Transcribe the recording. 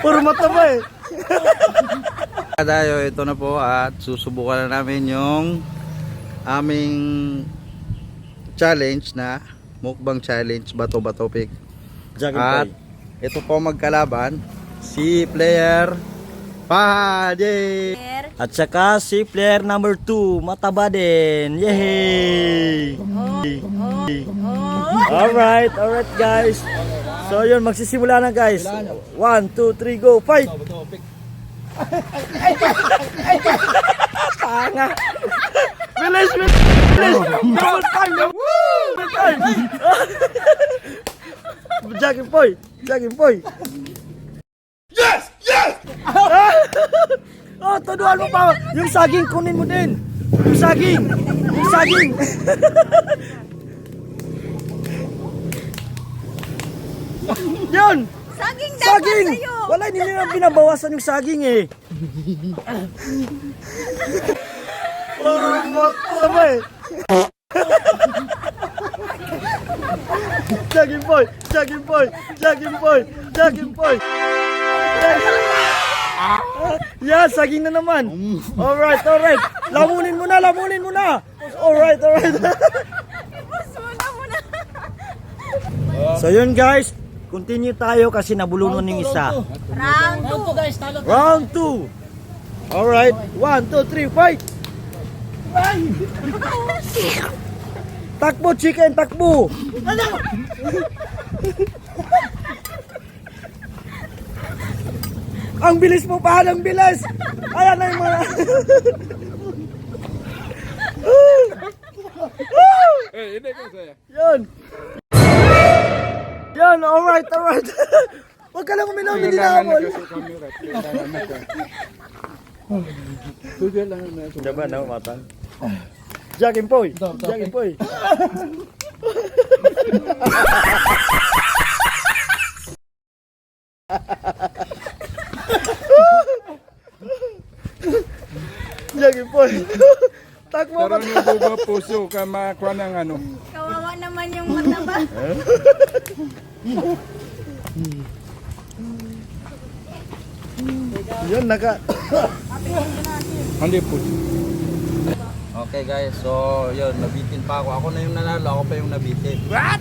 Puro mataba eh. Dayo, ito na po at susubukan na namin yung aming challenge na mukbang challenge bato-bato pick. At ito po magkalaban si player Pahadi at saka si player number 2 mataba din. Yay! Alright guys. So yun, magsisimula na guys. 1, 2, 3, go, fight! Tanga! Bilis! Double time! Jogging boy! Yes! Oh, tuduan mo pa! Yung saging, kunin mo din! Yung saging! Yun! Saging! Wala, hindi nila binabawasan yung saging eh. Jogging boy! Yeah, saging na naman. Alright. Lamunin mo na. Alright. So yun guys, continue tayo kasi nabulunan yung isa. Round 2 guys, Round 2. Alright, 1, 2, 3, fight! Takbo chicken, takbo! Ang bilis mo pa, ang bilis! Ayan na yung mga... Yun, alright. Huwag ka lang uminom, hindi na ako. Diba na, matang? Jogging boy! Takbo Pero nung buga puso ka makakuha ng ano. Kawawa naman yung mataba. Yun, Hindi po. Okay guys, so yun, nabitin pa ako. Ako na yung nanalo, ako pa yung nabitin. What?